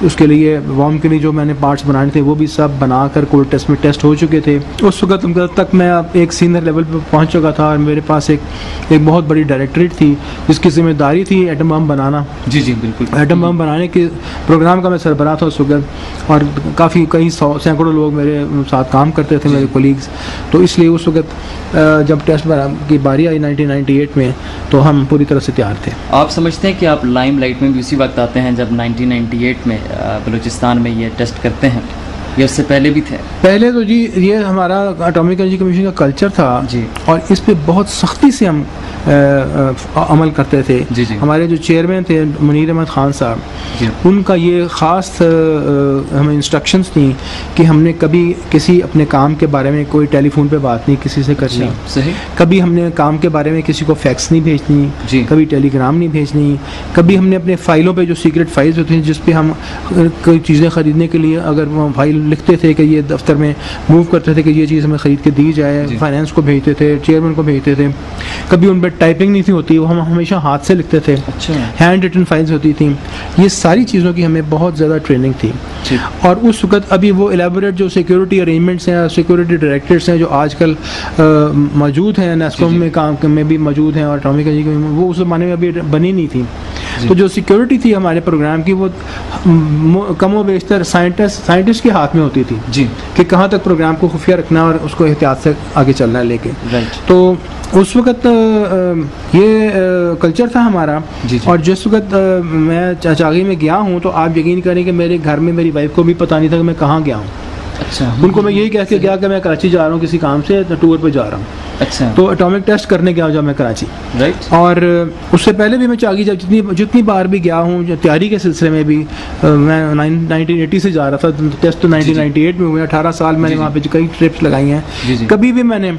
उसके लिए वॉर्म के लिए जो मैंने पार्ट्स बनाने थे वो भी सब बनाकर कोल्ड टेस्ट में टेस्ट हो चुके थे। उस वक्त तक मैं एक सीनियर लेवल पर पहुँच चुका था और मेरे पास एक बहुत बड़ी डायरेक्टरेट थी जिसकी जिम्मेदारी थी एटम बम बनाना। जी जी बिल्कुल। एटम बम बनाने के प्रोग्राम का मैं सरबराह था उस वक्त, और कई सैकड़ों लोग मेरे साथ काम करते थे, मेरे कोलीग्स। तो इसलिए उस वक्त जब टेस्ट की बारी आई 1998 में, तो हम पूरी तरह से तैयार थे। आप समझते हैं कि आप लाइमलाइट में भी उसी वक्त आते हैं जब 1998 में बलूचिस्तान में ये टेस्ट करते हैं, या उससे पहले भी थे? पहले तो जी ये हमारा एटॉमिक एनर्जी कमीशन का कल्चर था जी, और इस पे बहुत सख्ती से हम अमल करते थे। जी जी। हमारे जो चेयरमैन थे मुनीर अहमद खान साहब, उनका ये ख़ास हमें इंस्ट्रक्शंस थी कि हमने कभी किसी अपने काम के बारे में कोई टेलीफोन पे बात नहीं किसी से करनी। सही। कभी हमने काम के बारे में किसी को फैक्स नहीं भेजनी, कभी टेलीग्राम नहीं भेजनी, कभी हमने अपने फ़ाइलों पे जो सीक्रेट फाइल्स होती हैं जिस पे हम कोई चीज़ें ख़रीदने के लिए अगर वो फाइल लिखते थे कि ये दफ्तर में मूव करते थे कि ये चीज़ हमें ख़रीद के दी जाए, फाइनेंस को भेजते थे, चेयरमैन को भेजते थे। कभी उन पर टाइपिंग नहीं थी होती, वो हम हमेशा हाथ से लिखते थे। अच्छा। हैंड रिटन फाइल्स होती थी। ये सारी चीज़ों की हमें बहुत ज़्यादा ट्रेनिंग थी। और उस वक्त अभी वो एलेबोरेट जो सिक्योरिटी अरेंजमेंट्स हैं, सिक्योरिटी डायरेक्टर्स हैं जो आजकल मौजूद हैं, नेस्कॉम में काम में भी मौजूद हैं और एटॉमिक एनर्जी में, वो उस ज़माने में अभी बनी नहीं थी। तो जो सिक्योरिटी थी हमारे प्रोग्राम की वो कम व बेशतर साइंटिस्ट के हाथ में होती थी जी, कि कहाँ तक प्रोग्राम को खुफिया रखना और उसको एहतियात से आगे चलना है लेके। तो उस वक्त ये कल्चर था हमारा। जी। और जिस वक्त मैं चागी में गया हूँ तो आप यकीन करें कि मेरे घर में मेरी वाइफ को भी पता नहीं था कि मैं कहाँ गया हूँ। अच्छा। उनको मैं यही कह के गया कि मैं कराची जा रहा हूँ किसी काम से, टूर पे जा रहा हूँ। अच्छा। तो एटॉमिक टेस्ट करने गया जब मैं कराची, राइट। और उससे पहले भी मैं चागी जब जितनी बार भी गया हूँ तैयारी के सिलसिले में भी, मैं 1980 से जा रहा था, टेस्ट तो 1998 में हुए। 18 साल मैंने वहाँ पे कई ट्रिप्स लगाई हैं। कभी भी मैंने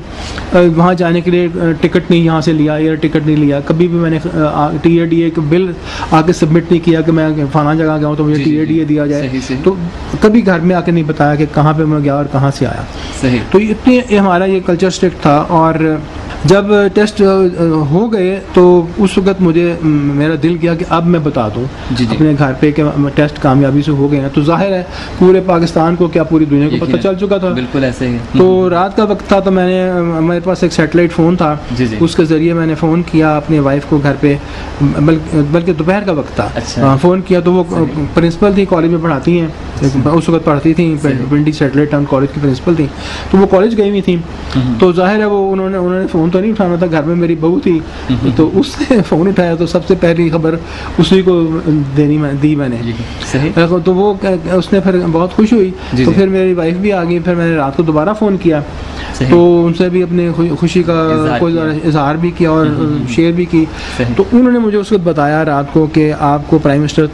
वहाँ जाने के लिए टिकट नहीं यहाँ से लिया, एयर टिकट नहीं लिया। कभी भी मैंने TADA का बिल आके सबमिट नहीं किया कि मैं फलाना जगह गया हूँ तो मुझे TADA दिया जाए। तो कभी घर में आके नहीं बताया कि कहाँ पे मैं गया और कहाँ से आया। सही। तो इतने हमारा ये कल्चर स्ट्रिक्ट था। और जब टेस्ट हो गए तो उस वक्त मुझे मेरा दिल किया कि अब मैं बता दूं अपने घर पे कि टेस्ट कामयाबी से हो गए हैं। तो जाहिर है पूरे पाकिस्तान को क्या पूरी दुनिया को पता चल चुका था। बिल्कुल ऐसे ही। तो रात का वक्त था, तो मेरे पास एक सैटेलाइट फ़ोन था। उसके ज़रिए मैंने फ़ोन किया अपने वाइफ को घर पे, बल्कि दोपहर का वक्त था। अच्छा। फ़ोन किया तो वो प्रिंसिपल थी, कॉलेज में पढ़ाती हैं, उस वक्त पढ़ती थी, पिंडी सैटेलाइट टाउन कॉलेज की प्रिंसिपल थी। तो वो कॉलेज गई हुई थी। तो जाहिर है वो उन्होंने फ़ोन तो नहीं उठाना था, घर में मेरी बहू थी। तो उसने फ़ोन उठाया तो सबसे पहली खबर उसी को दी मैंने। तो वो उसने फिर बहुत खुश हुई। तो फिर मेरी वाइफ भी आ गई। फिर मैंने रात को दोबारा फ़ोन किया तो उनसे भी अपने खुशी का इजहार भी किया और शेयर भी की। तो उन्होंने मुझे उस वक्त बताया रात को कि आपको प्राइम मिनिस्टर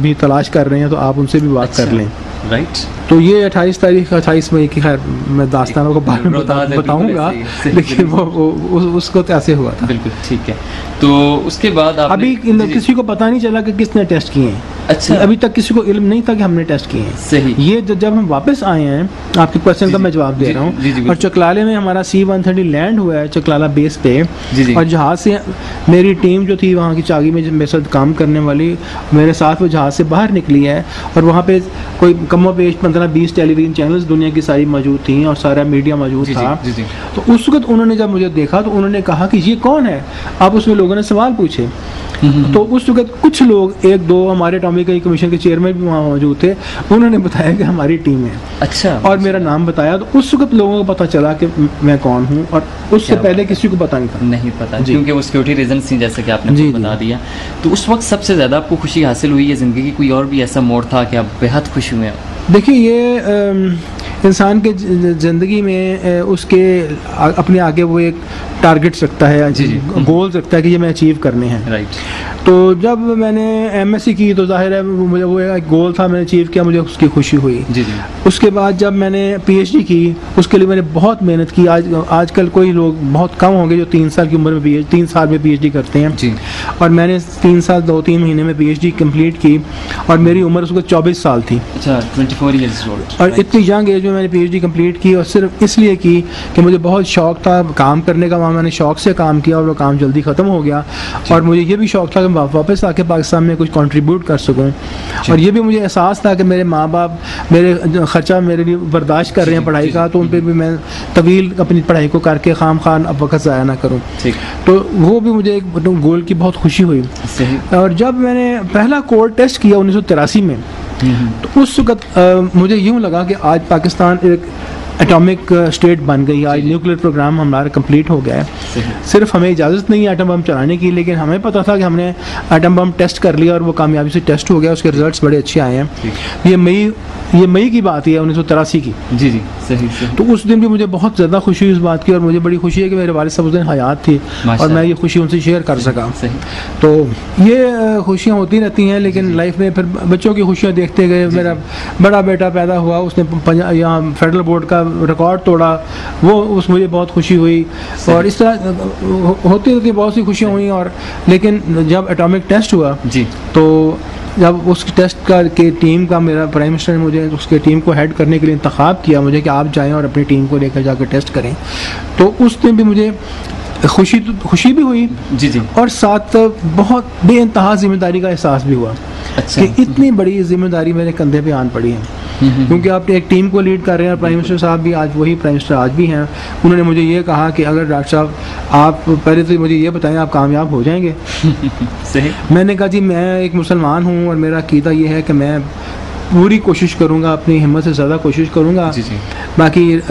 भी तलाश कर रहे हैं, तो आप उनसे भी बात कर लें। राइट। तो ये 28 मई की, खैर मैं दास्तानों को बारे में बताऊंगा, लेकिन वो उसको कैसे हुआ था। बिल्कुल ठीक है। तो उसके बाद अभी किसी को पता नहीं चला कि किसने टेस्ट किए हैं। अच्छा। अभी तक किसी को इल्म नहीं था कि हमने टेस्ट किए हैं। सही। ये जब हम वापस आए हैं, आपके क्वेश्चन का मैं जवाब दे रहा हूँ, और चकलाले में हमारा C-130 लैंड हुआ है चकलाला बेस पे। और जहाज से मेरी टीम जो थी वहाँ की चागी में मेरे साथ काम करने वाली, मेरे साथ वो जहाज से बाहर निकली है। और वहाँ पे कोई कम पेश 15-20 टेलीविजन चैनल्स दुनिया की सारी मौजूद थी और सारा मीडिया मौजूद था। तो उस वक्त उन्होंने जब मुझे देखा तो उन्होंने कहा कि ये कौन है। अब उसमें लोगों ने सवाल पूछे। तो उस वक्त कुछ लोग, एक दो हमारे एटॉमिक एनर्जी कमीशन के चेयरमैन भी वहाँ मौजूद थे, उन्होंने बताया कि हमारी टीम है। अच्छा। और मेरा नाम बताया। तो उस वक्त लोगों को पता चला कि मैं कौन हूँ, और उससे पहले किसी को पता नहीं पता क्योंकि वो सिक्योरिटी रीजंस थी, जैसे कि आपने बता दिया। तो उस वक्त सबसे ज़्यादा आपको खुशी हासिल हुई है ज़िंदगी की? कोई और भी ऐसा मोड़ था कि आप बेहद खुश हुए? देखिए, ये इंसान के ज़िंदगी में उसके अपने आगे वो एक टारगेट्स रखता है, गोल्स रखता है कि ये मैं अचीव करने हैं। राइट। तो जब मैंने MSc की तो जाहिर है मुझे वो एक गोल था, मैंने अचीव किया, मुझे उसकी खुशी हुई। उसके बाद जब मैंने PhD की, उसके लिए मैंने बहुत मेहनत की। आजकल कोई लोग बहुत कम होंगे जो 3 साल की उम्र में 3 साल में PhD करते हैं। और मैंने 3 साल 2-3 महीने में PhD कंप्लीट की, और मेरी उम्र उसको 24 साल थी। अच्छा, 24 ईयर्स ओल्ड। और इतनी यंग एज में मैंने PhD कंप्लीट की, और सिर्फ इसलिए की कि मुझे बहुत शौक था काम करने का वहाँ मैंने शौक़ से काम किया और वो काम जल्दी ख़त्म हो गया, और मुझे ये भी शौक़ था कि वापस आके पाकिस्तान में कुछ कंट्रीब्यूट कर सकूं, और ये भी मुझे एहसास था कि मेरे माँ बाप मेरे ख़र्चा मेरे लिए बर्दाश्त कर रहे हैं पढ़ाई का, तो उन पर भी मैं तवील अपनी पढ़ाई को करके खाम खान अब वक्त ज़ाया ना करूँ। तो वो भी मुझे एक गोल की बहुत खुशी हुई। और जब मैंने पहला कोर टेस्ट किया 1983 में, तो उस वक्त मुझे यूँ लगा कि आज पाकिस्तान एक एटॉमिक स्टेट बन गई, आज न्यूक्लियर प्रोग्राम हमारा कंप्लीट हो गया है। सिर्फ हमें इजाज़त नहीं है एटम बम चलाने की, लेकिन हमें पता था कि हमने एटम बम टेस्ट कर लिया और वो कामयाबी से टेस्ट हो गया, उसके रिजल्ट्स बड़े अच्छे आए हैं। ये मई की बात है 1983 की। जी जी, सही। तो उस दिन भी मुझे बहुत ज़्यादा खुशी हुई इस बात की, और मुझे बड़ी खुशी है कि मेरे वालिद साहब उस दिन हयात थी और मैं ये खुशी उनसे शेयर कर सका। तो ये खुशियाँ होती रहती हैं, लेकिन लाइफ में फिर बच्चों की खुशियाँ देखते गए। मेरा बड़ा बेटा पैदा हुआ, उसने यहाँ फेडरल बोर्ड का रिकॉर्ड तोड़ा, मुझे बहुत खुशी हुई। और इस तरह होती रहती बहुत सी खुशियाँ हुई। और लेकिन जब एटॉमिक टेस्ट हुआ जी, तो जब उस टेस्ट के टीम का मेरा प्राइम मिनिस्टर ने मुझे उसके टीम को हेड करने के लिए इंतखाब किया मुझे कि आप जाएं और अपनी टीम को लेकर जाकर टेस्ट करें, तो उस दिन भी मुझे खुशी भी हुई जी जी, और साथ बहुत बेइंतहा जिम्मेदारी का एहसास भी हुआ। अच्छा। कि इतनी बड़ी जिम्मेदारी मेरे कंधे पे आन पड़ी है, क्योंकि आप एक टीम को लीड कर रहे हैं। प्राइम मिनिस्टर साहब भी आज वही प्राइम मिनिस्टर आज भी हैं। उन्होंने मुझे ये कहा कि अगर डॉक्टर साहब आप पहले तो मुझे ये बताएं आप कामयाब हो जाएंगे। सही। मैंने कहा जी मैं एक मुसलमान हूँ और मेरा अकीदा ये है कि मैं पूरी कोशिश करूँगा, अपनी हिम्मत से ज़्यादा कोशिश करूँगा। बाकी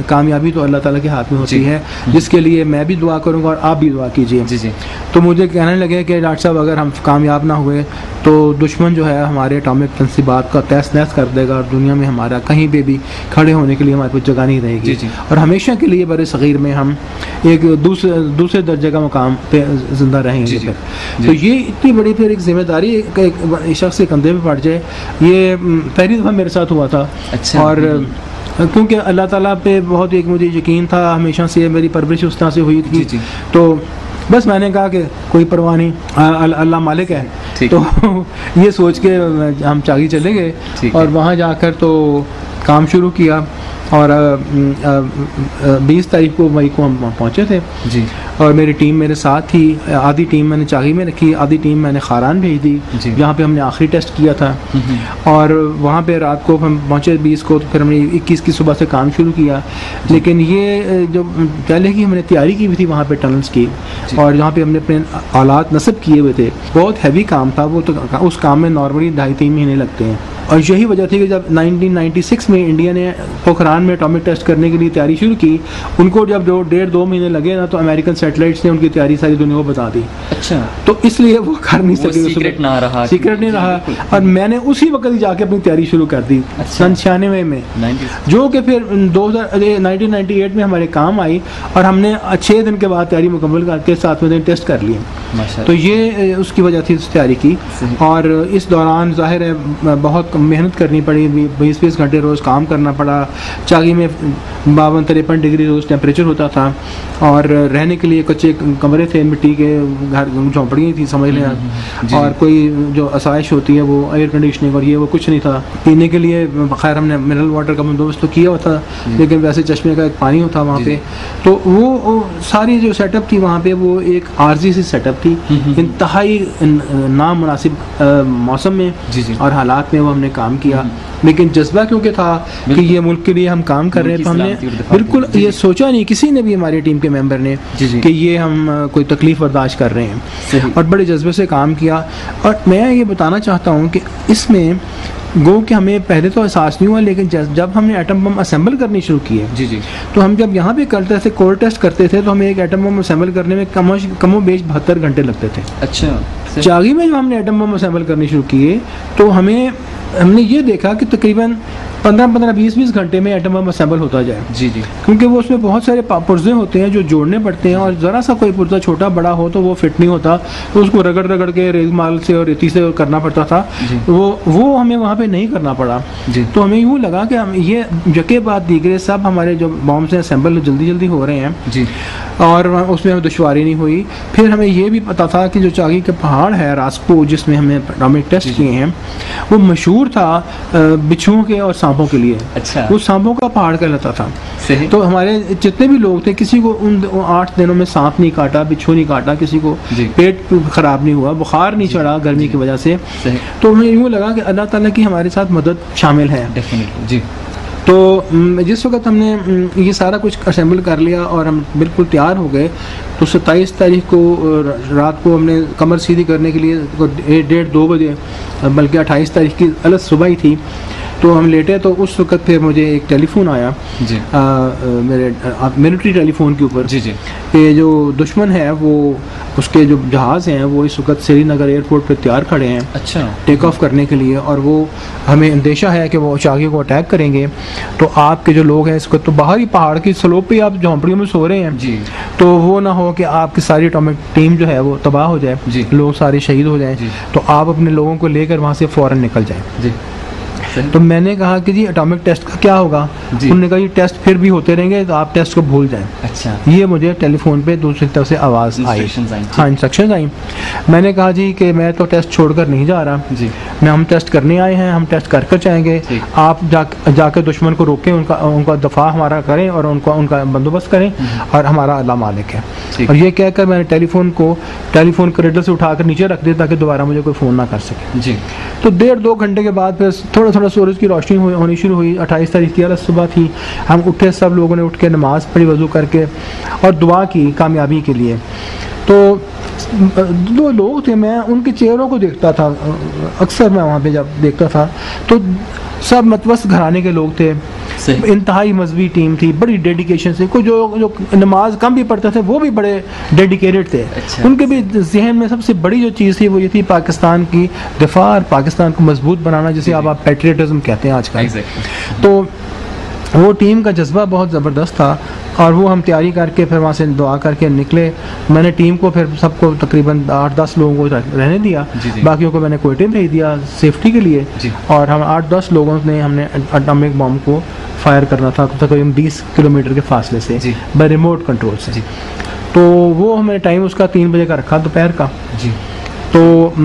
कामयाबी तो अल्लाह ताला के हाथ में होती है, जिसके लिए मैं भी दुआ करूँगा और आप भी दुआ कीजिए। तो मुझे कहने लगे कि डॉक्टर साहब अगर हम कामयाब ना हुए तो दुश्मन जो है हमारे एटॉमिक तनसीबात का तहस नहस कर देगा, और दुनिया में हमारा कहीं पे भी खड़े होने के लिए हमारे पास जगह नहीं रहेगी, और हमेशा के लिए बड़े सग़ीर में हम एक दूसरे दर्जे का मुकाम पे ज़िंदा रहेंगे। तो ये इतनी बड़ी फिर एक जिम्मेदारी एक शख्स के कंधे पे पड़ जाए, ये पहली दफ़ा मेरे साथ हुआ था। अच्छा। और क्योंकि अल्लाह ताला पे बहुत एक मुझे यकीन था, हमेशा से मेरी परवरिश उस तरह से हुई थी। तो बस मैंने कहा कि कोई परवाह नहीं, अल्लाह मालिक है। तो ये सोच के हम चागी चले गए और वहाँ जाकर तो काम शुरू किया, और 20 तारीख को मई को हम पहुँचे थे जी। और मेरी टीम मेरे साथ थी, आधी टीम मैंने चागी में रखी, आधी टीम मैंने खारान भेज दी जहाँ पे हमने आखिरी टेस्ट किया था। और वहाँ पे रात को हम पहुँचे 20 को, तो फिर हमने 21 की सुबह से काम शुरू किया। लेकिन ये जो पहले की हमने तैयारी की हुई थी वहाँ पे टनल्स की, और जहाँ पे हमने अपने आलात नस्ब किए हुए थे, बहुत हैवी काम था वो। तो उस काम में नॉर्मली 2.5-3 महीने लगते हैं, और यही वजह थी कि जब 1996 में इंडिया ने पोखरान में एटॉमिक टेस्ट करने के लिए तैयारी शुरू की, उनको जब 1.5-2 महीने लगे ना, तो अमेरिकन सैटेलाइट्स ने उनकी तैयारी सारी दुनिया को बता दी। अच्छा। तो इसलिए वो कर नहीं सके, सीक्रेट नहीं रहा। और मैंने उसी वक्त ही जाके अपनी तैयारी शुरू कर दी सन 96 में, जो कि फिर 1998 में हमारे काम आई, और हमने 6 दिन के बाद तैयारी मुकम्मल करके 7वें दिन टेस्ट कर लिए। तो ये उसकी वजह थी उस तैयारी की। और इस दौरान जाहिर है बहुत मेहनत करनी पड़ी, 20-20 घंटे रोज़ काम करना पड़ा। चागी में 52-53 डिग्री रोज़ टेम्परेचर होता था, और रहने के लिए कच्चे कमरे थे, मिट्टी के घर, झोंपड़ियाँ थी समझ लें, और कोई जो आसाइश होती है वो एयर कंडीशनिंग और ये वो कुछ नहीं था। पीने के लिए खैर हमने मिनरल वाटर का बंदोबस्त तो किया हुआ था, लेकिन वैसे चश्मे का एक पानी होता वहाँ पे। तो वो सारी जो सेटअप थी वहाँ पे वो एक आर्जी सी सेटअप थी, इंतहाई नामुनासिब मौसम में और हालात में वो हमने काम किया। लेकिन जज्बा क्योंकि था कि ये मुल्क के लिए हम काम कर रहे हैं, तो हमने बिल्कुल ये सोचा नहीं, किसी ने भी हमारी टीम के मेंबर ने, कि ये हम कोई तकलीफ़ बर्दाश्त कर रहे हैं, और बड़े जज्बे से काम किया। और मैं ये बताना चाहता हूँ कि इसमें गो कि हमें पहले तो एहसास नहीं हुआ, लेकिन जब हमने एटम बम असेंबल करनी शुरू किए तो हम जब यहाँ पे करते थे कोर टेस्ट करते थे, तो हमें एक एटम बम असेंबल करने में कमोबेश 72 घंटे लगते थे। अच्छा। चागी में जब हमने एटम बम असेंबल करनी शुरू किए तो हमने ये देखा कि तकरीबन 15-20 घंटे में एटम बम असेंबल होता जाए। जी। क्योंकि वो उसमें बहुत सारे पुर्जे होते हैं जो जोड़ने पड़ते हैं, और ज़रा सा कोई पुर्जा छोटा बड़ा हो तो वो फिट नहीं होता, तो उसको रगड़ के रेगमाल से और रेती से करना पड़ता था। वो हमें वहाँ पे नहीं करना पड़ा। तो हमें यूँ लगा कि हम ये यके बाद दीगरे सब हमारे जो बॉम्ब से असेंबल जल्दी हो रहे हैं जी, और उसमें हमें दुश्वारी नहीं हुई। फिर हमें ये भी पता था कि जो चागी के पहाड़ है रास्को, जिसमें हमने एटॉमिक टेस्ट किए हैं, वो मशहूर था बिच्छुओं के और सांपों के लिए। अच्छा। वो सांपों का पहाड़ कहलाता था। सही। तो हमारे जितने भी लोग थे किसी को उन 8 दिनों में सांप नहीं काटा, बिच्छू नहीं काटा, किसी को जी। पेट खराब नहीं हुआ, बुखार नहीं चढ़ा गर्मी की वजह से। सही। तो हमें यूँ लगा कि अल्लाह ताला की हमारे साथ मदद शामिल है। डेफिनेटली जी। तो जिस वक्त हमने ये सारा कुछ असेंबल कर लिया और हम बिल्कुल तैयार हो गए, तो 27 तारीख को रात को हमने कमर सीधी करने के लिए 1:30-2 बजे, बल्कि 28 तारीख की अलग सुबह ही थी, तो हम लेटे। तो उस वक्त फिर मुझे एक टेलीफोन आया जी। मेरे मिलिट्री टेलीफोन के ऊपर जी जी। कि जो दुश्मन है वो उसके जो जहाज़ हैं वो इस वक्त श्रीनगर एयरपोर्ट पर तैयार खड़े हैं अच्छा। टेक ऑफ करने के लिए, और वो हमें अंदेशा है कि वो चागी को अटैक करेंगे। तो आपके जो लोग हैं इस वक्त तो बाहर ही पहाड़ की स्लोप पे आप झोंपड़ियों में सो रहे हैं जी। तो वो ना हो कि आपकी सारी एटॉमिक टीम जो है वो तबाह हो जाए, जी। लोग सारे शहीद हो जाएं, जी। तो आप अपने लोगों को लेकर वहाँ से फ़ौरन निकल जाएं। जी। सही। तो मैंने कहा कि जी एटॉमिक टेस्ट का क्या होगा? जी। उन्होंने कहा ये टेस्ट फिर भी होते रहेंगे, तो आप टेस्ट को भूल जाएं। अच्छा। ये मुझे टेलीफोन पे दूसरी तरफ से आवाज़ आई। Instructions आई। हाँ, इंस्ट्रक्शन आई। मैंने कहा जी कि मैं तो टेस्ट छोड़कर नहीं जा रहा, जी। हम टेस्ट करने आए हैं, हम टेस्ट कर जाएंगे। ठीक। आप जाकर दुश्मन को रोकें, उनका दफा हमारा करें और उनका बंदोबस्त करें, और हमारा अल्लाह मालिक है। ठीक। और ये कहकर मैंने टेलीफोन कॉरिडोर से उठाकर नीचे रख दिया ताकि दोबारा मुझे कोई फ़ोन ना कर सके। जी। तो 1.5-2 घंटे के बाद फिर थोड़ा थोड़ा सूरज की रोशनी होनी शुरू हुई। 28 तारीख की अलग सुबह थी, हम उठे, सब लोगों ने उठ के नमाज़ पढ़ी वज़ू करके और दुआ की कामयाबी के लिए। तो 2 लोग थे, मैं उनके चेहरों को देखता था, अक्सर मैं वहाँ पे जब देखता था तो सब मतवस्त घराने के लोग थे, सही। इंतहाई मजहबी टीम थी, बड़ी डेडिकेशन से। कोई जो नमाज कम भी पढ़ते थे वो भी बड़े डेडिकेटेड थे। अच्छा। उनके भी जहन में सबसे बड़ी जो चीज़ थी वो ये थी पाकिस्तान की दिफा और पाकिस्तान को मजबूत बनाना, जिसे अब आप पैट्रियटिज्म कहते हैं आजकल। Exactly। तो वो टीम का जज्बा बहुत ज़बरदस्त था, और वो हम तैयारी करके फिर वहाँ से दुआ करके निकले। मैंने टीम को फिर सबको तकरीबन 8-10 लोगों को रहने दिया, जी जी। बाकियों को मैंने क्वेटे भेज दिया सेफ्टी के लिए। जी। और हम 8-10 लोगों ने हमने एटॉमिक बॉम्ब को फायर करना था तकरीबन 20 किलोमीटर के फासले से जी। बाय रिमोट कंट्रोल से। जी। तो वो हमें टाइम उसका 3 बजे का रखा दोपहर का। जी। तो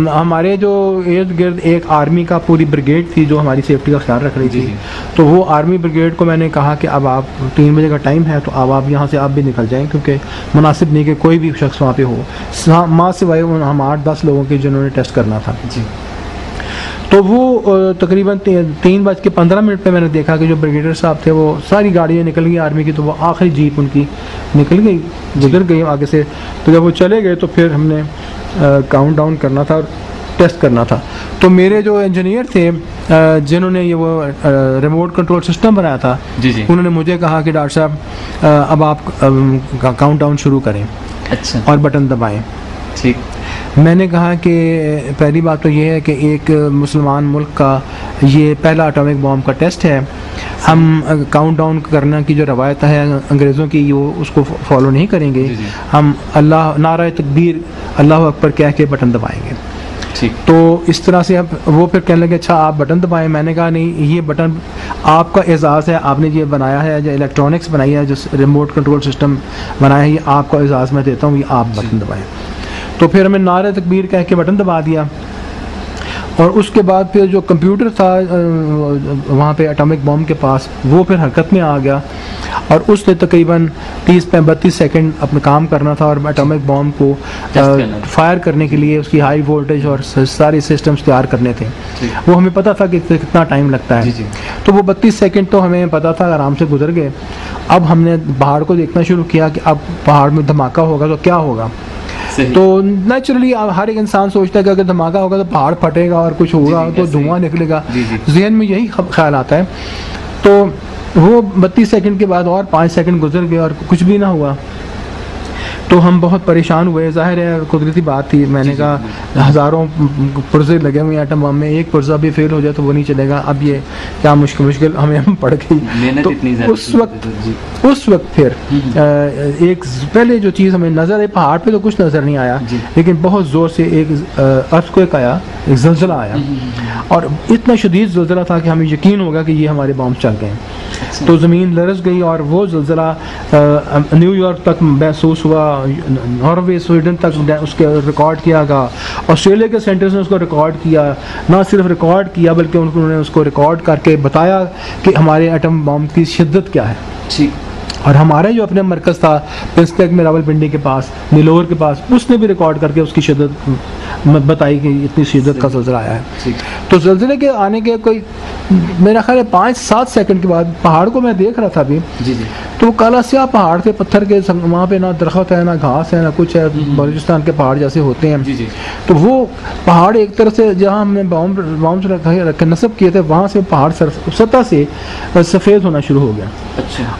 हमारे जो इर्द गिर्द एक आर्मी का पूरी ब्रिगेड थी जो हमारी सेफ्टी का ख्याल रख रही जी थी। जी। तो वो आर्मी ब्रिगेड को मैंने कहा कि अब आप 3 बजे का टाइम है, तो अब आप यहाँ से आप भी निकल जाएं, क्योंकि मुनासिब नहीं कि कोई भी शख्स वहाँ पे हो, माँ सिवाय हम 8-10 लोगों के जिन्होंने टेस्ट करना था। जी। तो वो तकरीबन 3:15 पे मैंने देखा कि जो ब्रिगेडियर साहब थे वो सारी गाड़ियाँ निकल गई आर्मी की, तो वो आखिरी जीप उनकी निकल गई, गुजर गई आगे से। तो जब वो चले गए तो फिर हमने काउंट डाउन करना था और टेस्ट करना था। तो मेरे जो इंजीनियर थे जिन्होंने ये वो रिमोट कंट्रोल सिस्टम बनाया था, जी जी। उन्होंने मुझे कहा कि डॉक्टर साहब अब आप काउंट डाउन शुरू करें अच्छा। और बटन दबाएं। ठीक। मैंने कहा कि पहली बात तो ये है कि एक मुसलमान मुल्क का ये पहला एटॉमिक बॉम्ब का टेस्ट है। हम काउंट डाउन करने की जो रवायत है अंग्रेज़ों की, वो उसको फॉलो नहीं करेंगे। जी जी। हम अल्लाह नारा तकबीर अल्लाह अकबर कह के बटन दबाएंगे। ठीक। तो इस तरह से अब वो फिर कहने लगे अच्छा आप बटन दबाएं। मैंने कहा नहीं, ये बटन आपका एजाज़ है, आपने ये बनाया है, जो इलेक्ट्रॉनिक्स बनाई है, जो रिमोट कंट्रोल सिस्टम बनाया है, ये आपका एजाज़ मैं देता हूँ, ये आप बटन दबाएं। तो फिर हमें नारे तकबीर कह के बटन दबा दिया, और उसके बाद फिर जो कंप्यूटर था वहाँ पे एटॉमिक बॉम्ब के पास, वो फिर हरकत में आ गया, और उसने तकरीबन 30-32 सेकंड अपना काम करना था, और एटॉमिक बॉम्ब को फायर करने के लिए उसकी हाई वोल्टेज और सारे सिस्टम्स तैयार करने थे। वो हमें पता था कि कितना टाइम लगता है। जी जी। तो वो 32 सेकंड तो हमें पता था, आराम से गुजर गए। अब हमने पहाड़ को देखना शुरू किया कि अब पहाड़ में धमाका होगा तो क्या होगा। तो नेचुरली हर एक इंसान सोचता है कि अगर धमाका होगा तो पहाड़ फटेगा और कुछ होगा, तो धुआं निकलेगा, जहन में यही ख्याल आता है। तो वो 32 सेकंड के बाद और 5 सेकंड गुजर गए और कुछ भी ना हुआ। तो हम बहुत परेशान हुए, जाहिर है कुदरती बात थी। मैंने कहा हज़ारों पुर्जे लगे हुए एटम बम में, एक पुर्जा भी फेल हो जाए तो वो नहीं चलेगा। अब ये क्या मुश्किल हमें पड़ गई। तो उस वक्त फिर एक पहले जो चीज़ हमें नज़र आई, पहाड़ पे तो कुछ नज़र नहीं आया, लेकिन बहुत ज़ोर से एक अर्थक्वेक आया, एक ज़लज़ला आया, और इतना शदीद ज़लज़ला था कि हमें यकीन होगा कि ये हमारे बॉम्ब चल गए। तो ज़मीन लरज़ गई, और वो ज़लज़ला न्यूयॉर्क तक महसूस हुआ, नॉर्वे स्वीडन तक उसके रिकॉर्ड किया गया, ऑस्ट्रेलिया के सेंटर्स ने उसको रिकॉर्ड किया। ना सिर्फ रिकॉर्ड किया बल्कि उन्होंने उसको रिकॉर्ड करके बताया कि हमारे एटम बॉम्ब की शिद्दत क्या है। ठीक। और हमारा जो अपने मरकज़ था पिंसटेक में रावलपिंडी के पास, नीलोर के पास, उसने भी रिकॉर्ड करके उसकी शिद्दत बताई कि इतनी शिद्दत का ज़लज़ला आया है। तो ज़लज़ले के आने के कोई मेरा ख्याल है 5-7 सेकंड के बाद पहाड़ को मैं देख रहा था अभी, तो काला स्याह पहाड़ थे, पत्थर के, वहाँ पे ना दरख्त है, ना घास है, ना कुछ है, बलूचिस्तान के पहाड़ जैसे होते हैं। तो वो पहाड़ एक तरह से जहाँ हमने बॉम्ब रखे नस्ब किए थे, वहाँ से पहाड़ सतह से सफ़ेद होना शुरू हो गया।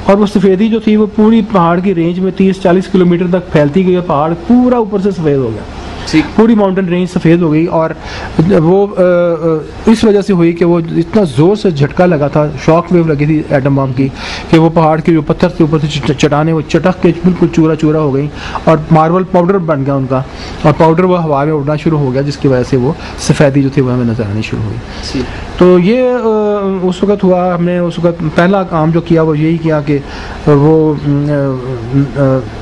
और वो सफ़ेदी जो थी वो पूरी पहाड़ की रेंज में 30-40 किलोमीटर तक फैलती गई, पहाड़ पूरा ऊपर से सफ़ेद हो गया, पूरी माउंटेन रेंज सफ़ेद हो गई। और वो इस वजह से हुई कि वो इतना ज़ोर से झटका लगा था, शॉक वेव लगी थी एटम बम की, कि वो पहाड़ के जो पत्थर के ऊपर से चटाने वो चटक के बिल्कुल चूरा चूरा हो गई और मार्बल पाउडर बन गया उनका, और पाउडर वो हवा में उड़ना शुरू हो गया, जिसकी वजह से वो सफ़ेदी जो थी वो हमें नज़र आनी शुरू हुई। तो ये उस वक़्त हुआ। हमने उस वक़्त पहला काम जो किया वो यही किया कि वो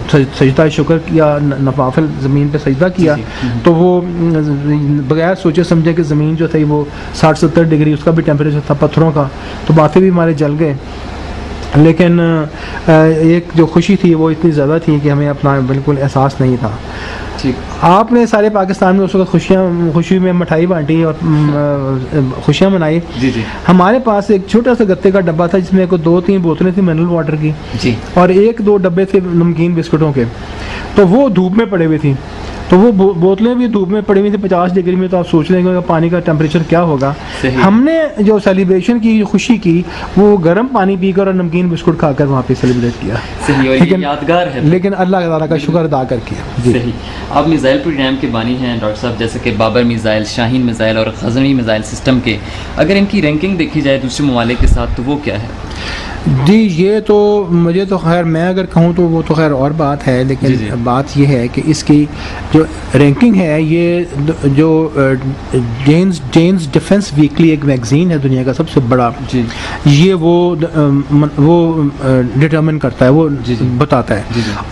सजदा शुक्र किया, नवाफिल ज़मीन पे सजदा किया। तो वो बगैर सोचे समझे कि ज़मीन जो थी वो 60-70 डिग्री उसका भी टेम्परेचर था पत्थरों का, तो बातें भी हमारे जल गए। लेकिन एक जो खुशी थी वो इतनी ज़्यादा थी कि हमें अपना बिल्कुल एहसास नहीं था। आपने सारे पाकिस्तान में उस वक्त खुशी में मिठाई बांटी और खुशियाँ मनाई। हमारे पास एक छोटा सा गत्ते का डब्बा था जिसमें 2-3 बोतलें थी मिनरल वाटर की, और 1-2 डब्बे थे नमकीन बिस्कुटों के। तो वो धूप में पड़े हुए थी, तो वो बोतलें भी धूप में पड़ी हुई थी 50 डिग्री में। तो आप सोच लेंगे पानी का टेम्परेचर क्या होगा। हमने जो सेलिब्रेशन की, खुशी की, वो गर्म पानी पीकर और नमकीन बिस्कुट खाकर वहाँ पे सेलिब्रेट किया। लेकिन यादगार है, लेकिन अल्लाह ताला का शुक्र अदा कर किया। सही। आप मिसाइल प्रोग्राम के बानी हैं डॉक्टर साहब, जैसे कि बाबर मिसाइल, शाहीन मिसाइल और ग़ज़नवी मिसाइल सिस्टम के, अगर इनकी रैंकिंग देखी जाए दूसरे ममालिक के साथ तो वो क्या है? जी, ये तो मुझे तो खैर, मैं अगर कहूँ तो वो तो खैर और बात है, लेकिन बात ये है कि इसकी जो रैंकिंग है, ये जो जेन्स डिफेंस वीकली एक मैगज़ीन है दुनिया का सबसे बड़ा, ये वो डिटरमिन करता है, वो बताता है।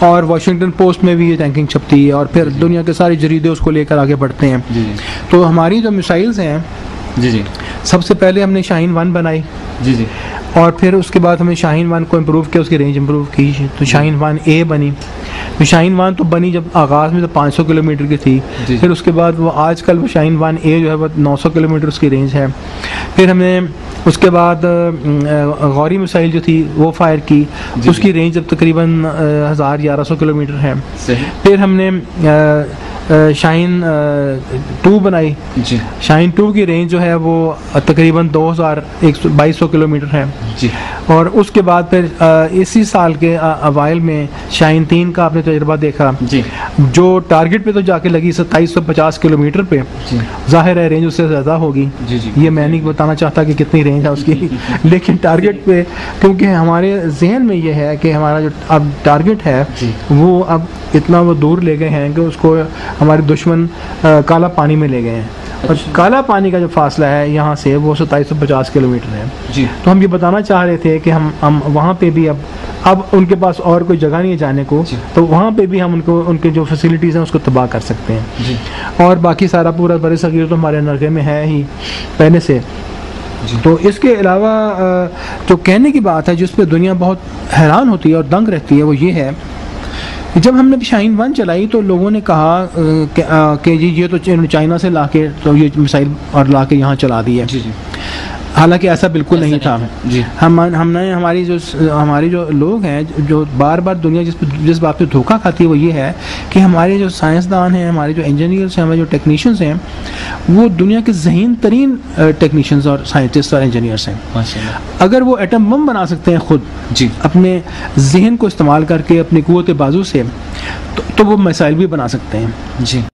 और वाशिंगटन पोस्ट में भी ये रैंकिंग छपती है, और फिर दुनिया के सारे जरीदे उसको लेकर आगे बढ़ते हैं। तो हमारी जो मिसाइल्स हैं, सबसे पहले हमने शाहीन 1 बनाई, और फिर उसके बाद हमने शाहीन 1 को इम्प्रूव किया, उसकी रेंज इम्प्रूव की, तो शाहीन 1A बनी। तो शाहीन 1 तो बनी जब आगाज़ में तो 500 किलोमीटर की थी, फिर उसके बाद वो आजकल वो शाहीन 1A जो है वो 900 किलोमीटर उसकी रेंज है। फिर हमने उसके बाद गौरी मिसाइल जो थी वो फायर की, उसकी रेंज अब तकरीबन 1100 किलोमीटर है। फिर हमने शाहीन 2 बनाई। शाहीन 2 की रेंज जो है वो तकरीबन 2200 किलोमीटर है। और उसके बाद फिर इसी साल के अवाइल में शाहीन 3 का आपने तजर्बा देखा, जो टारगेट पे तो जाके लगी 2750 किलोमीटर पे। जाहिर है रेंज उससे ज़्यादा होगी, ये मैं नहीं बताना चाहता कि कितनी रेंज है उसकी लेकिन टारगेट पे, क्योंकि हमारे जहन में ये है कि हमारा जो अब टारगेट है वो अब इतना वो दूर ले गए हैं कि उसको हमारे दुश्मन काला पानी में ले गए हैं। और काला पानी का जो फासला है यहाँ से वो 2750 किलोमीटर है। तो हम ये बताना चाह रहे थे कि हम वहाँ पे भी अब उनके पास और कोई जगह नहीं है जाने को, तो वहाँ पे भी हम उनके जो फैसिलिटीज़ हैं उसको तबाह कर सकते हैं। और बाकी सारा पूरा बड़े सगीर तो हमारे नरगे में है ही पहले से। तो इसके अलावा जो कहने की बात है जिस पर दुनिया बहुत हैरान होती है और दंग रहती है, वो ये है जब हमने शाहीन 1 चलाई तो लोगों ने कहा कि जी ये तो चाइना से लाके तो ये मिसाइल और लाके यहाँ चला दी है। हालांकि ऐसा बिल्कुल नहीं था। हमने हमारे जो लोग हैं जो बार बार दुनिया जिस बात पे धोखा खाती है वो ये है कि हमारे जो साइंसदान हैं, हमारे जो इंजीनियर्स हैं, हमारे जो टेक्नीशियंस हैं, वो दुनिया के ज़हीन तरीन टेक्नीशियंस और साइंटिस्ट और इंजीनियर्स हैं। अगर वो एटम बम बना सकते हैं खुद अपने जहन को इस्तेमाल करके, अपनी कुव्वत बाजू से, तो वो मिसाइल भी बना सकते हैं।